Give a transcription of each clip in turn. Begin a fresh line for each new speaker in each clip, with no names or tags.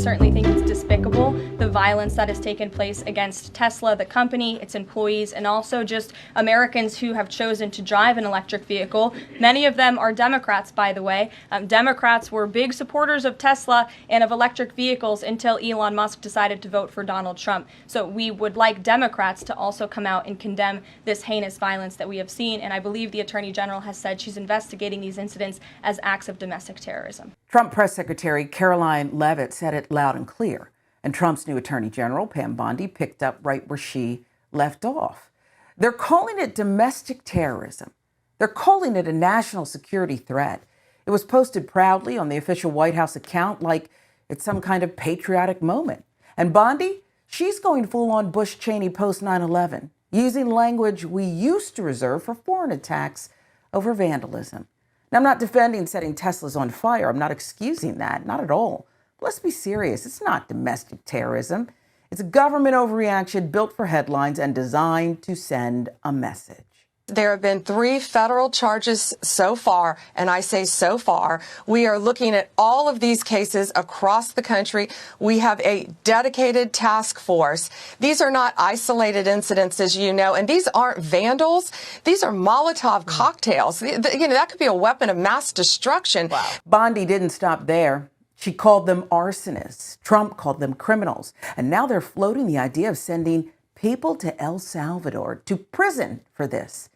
certainly think it's despicable, the violence that has taken place against Tesla, the company, its employees, and also just Americans who have chosen to drive an electric vehicle. Many of them are Democrats, by the way. Democrats were big supporters of Tesla and of electric vehicles until Elon Musk decided to vote for Donald Trump. So we would like Democrats to also come out and condemn this heinous violence that we have seen. And I believe the Attorney General has said she's investigating these incidents as acts of domestic terrorism.
Trump Press Secretary Karoline Leavitt said it loud and clear. And Trump's new Attorney General, Pam Bondi, picked up right where she left off. They're calling it domestic terrorism. They're calling it a national security threat. It was posted proudly on the official White House account like it's some kind of patriotic moment. And Bondi, she's going full-on Bush-Cheney post-9/11, using language we used to reserve for foreign attacks over vandalism. Now, I'm not defending setting Teslas on fire. I'm not excusing that, not at all. But let's be serious. It's not domestic terrorism. It's a government overreaction built for headlines and designed to send a message.
There have been 3 federal charges so far, and I say so far. We are looking at all of these cases across the country. We have a dedicated task force. These are not isolated incidents, as you know, and these aren't vandals. These are Molotov cocktails. You know, that could be a weapon of mass destruction.
Wow. Bondi didn't stop there. She called them arsonists. Trump called them criminals. And now they're floating the idea of sending people to El Salvador, to prison for this.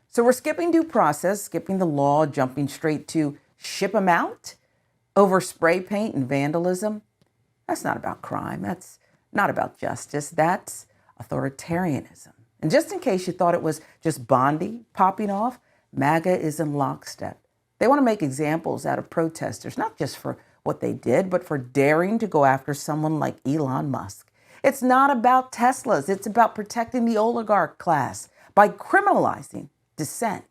So we're skipping due process, skipping the law, jumping straight to ship them out over spray paint and vandalism. That's not about crime. That's not about justice. That's authoritarianism. And just in case you thought it was just Bondi popping off, MAGA is in lockstep. They want to make examples out of protesters, not just for what they did, but for daring to go after someone like Elon Musk. It's not about Teslas. It's about protecting the oligarch class by criminalizing dissent.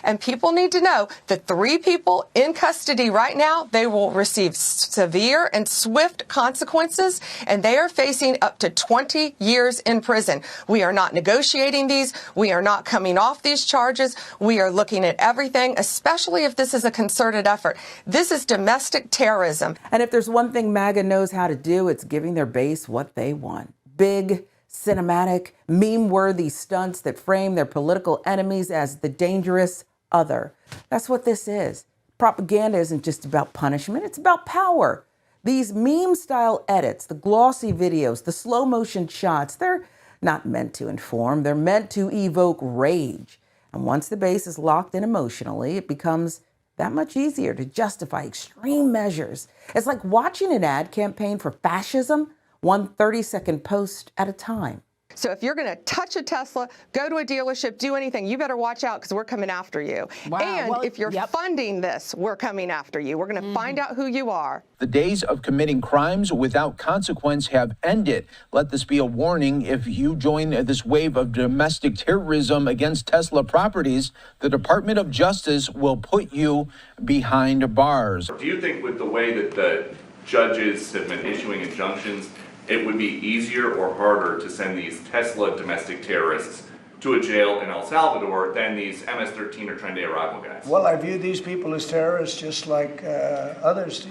And people need to know that 3 people in custody right now, they will receive severe and swift consequences, and they are facing up to 20 years in prison. We are not negotiating these. We are not coming off these charges. We are looking at everything, especially if this is a concerted effort. This is domestic terrorism.
And if there's one thing MAGA knows how to do, it's giving their base what they want. Big, cinematic, meme-worthy stunts that frame their political enemies as the dangerous other. That's what this is. Propaganda isn't just about punishment, it's about power. These meme-style edits, the glossy videos, the slow-motion shots, they're not meant to inform, they're meant to evoke rage. And once the base is locked in emotionally, it becomes that much easier to justify extreme measures. It's like watching an ad campaign for fascism, one 30-second post at a time.
So if you're going to touch a Tesla, go to a dealership, do anything, you better watch out because we're coming after you. Wow. And well, if you're funding this, we're coming after you. We're going to find out who you are.
The days of committing crimes without consequence have ended. Let this be a warning. If you join this wave of domestic terrorism against Tesla properties, the Department of Justice will put you behind bars.
Do you think with the way that the judges have been issuing injunctions, it would be easier or harder to send these Tesla domestic terrorists to a jail in El Salvador than these MS-13 or Tren de Aragua guys?
Well, I view these people as terrorists just like others.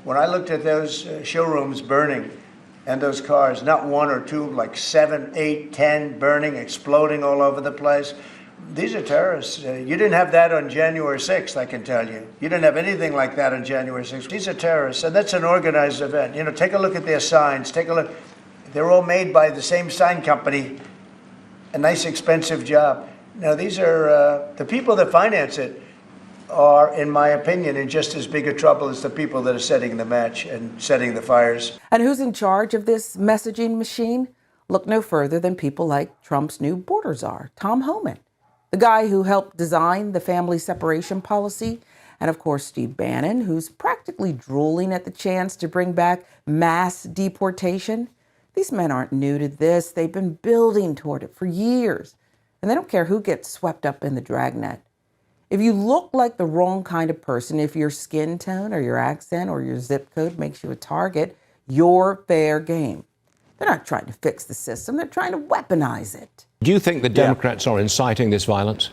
When I looked at those showrooms burning and those cars, not 1 or 2, like 7, 8, 10 burning, exploding all over the place. These are terrorists. You didn't have that on January 6th, I can tell you. You didn't have anything like that on January 6th. These are terrorists, and that's an organized event. You know, take a look at their signs. Take a look. They're all made by the same sign company. A nice, expensive job. Now, these are the people that finance it are, in my opinion, in just as big a trouble as the people that are setting the match and setting the fires.
And who's in charge of this messaging machine? Look no further than people like Trump's new border czar, Tom Homan. The guy who helped design the family separation policy, and of course, Steve Bannon, who's practically drooling at the chance to bring back mass deportation. These men aren't new to this. They've been building toward it for years, and they don't care who gets swept up in the dragnet. If you look like the wrong kind of person, if your skin tone or your accent or your zip code makes you a target, you're fair game. They're not trying to fix the system. They're trying to weaponize it.
Do you think the Democrats are inciting this violence?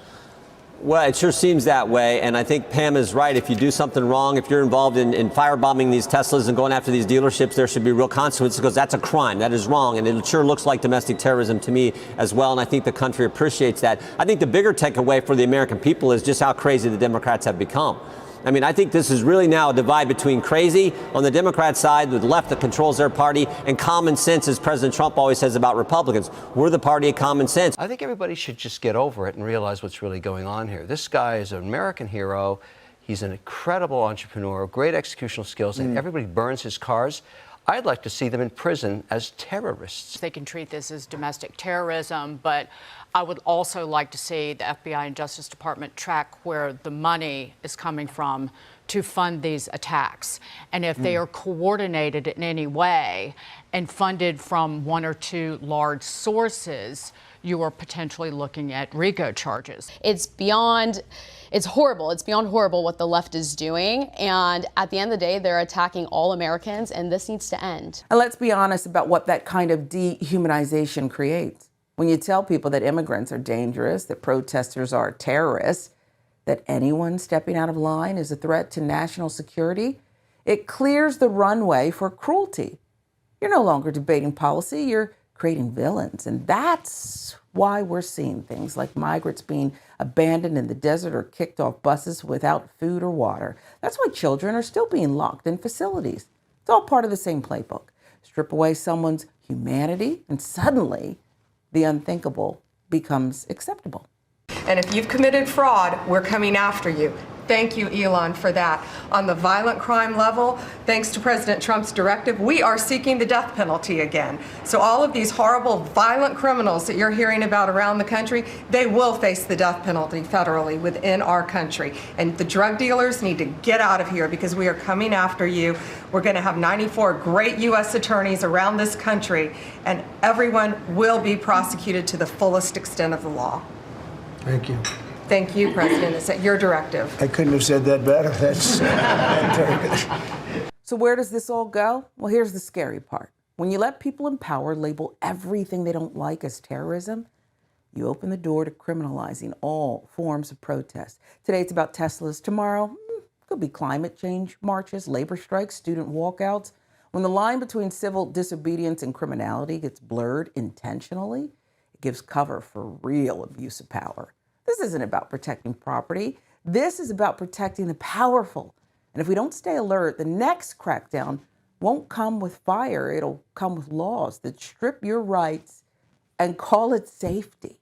Well, it sure seems that way, and I think Pam is right. If you do something wrong, if you're involved in firebombing these Teslas and going after these dealerships, there should be real consequences, because that's a crime. That is wrong, and it sure looks like domestic terrorism to me as well, and I think the country appreciates that. I think the bigger takeaway for the American people is just how crazy the Democrats have become. I mean, I think this is really now a divide between crazy on the Democrat side, with the left that controls their party, and common sense, as President Trump always says about Republicans. We're the party of common sense.
I think everybody should just get over it and realize what's really going on here. This guy is an American hero. He's an incredible entrepreneur, great executional skills, and everybody burns his cars. I'd like to see them in prison as terrorists.
They can treat this as domestic terrorism, but I would also like to see the FBI and Justice Department track where the money is coming from to fund these attacks. And if they are coordinated in any way and funded from one or two large sources, you are potentially looking at RICO charges.
It's horrible. It's beyond horrible what the left is doing. And at the end of the day, they're attacking all Americans, and this needs to end.
And let's be honest about what that kind of dehumanization creates. When you tell people that immigrants are dangerous, that protesters are terrorists, that anyone stepping out of line is a threat to national security, it clears the runway for cruelty. You're no longer debating policy, you're creating villains. And that's why we're seeing things like migrants being abandoned in the desert or kicked off buses without food or water. That's why children are still being locked in facilities. It's all part of the same playbook. Strip away someone's humanity, and suddenly the unthinkable becomes acceptable.
And if you've committed fraud, we're coming after you. Thank you, Elon, for that. On the violent crime level, thanks to President Trump's directive, we are seeking the death penalty again. So all of these horrible, violent criminals that you're hearing about around the country, they will face the death penalty federally within our country. And the drug dealers need to get out of here, because we are coming after you. We're going to have 94 great U.S. attorneys around this country, and everyone will be prosecuted to the fullest extent of the law.
Thank you.
Thank you, President. Is that your directive?
I couldn't have said that better. That's very good.
So where does this all go? Well, here's the scary part. When you let people in power label everything they don't like as terrorism, you open the door to criminalizing all forms of protest. Today it's about Teslas. Tomorrow, could be climate change marches, labor strikes, student walkouts. When the line between civil disobedience and criminality gets blurred intentionally, it gives cover for real abuse of power. This isn't about protecting property. This is about protecting the powerful. And if we don't stay alert, the next crackdown won't come with fire. It'll come with laws that strip your rights and call it safety.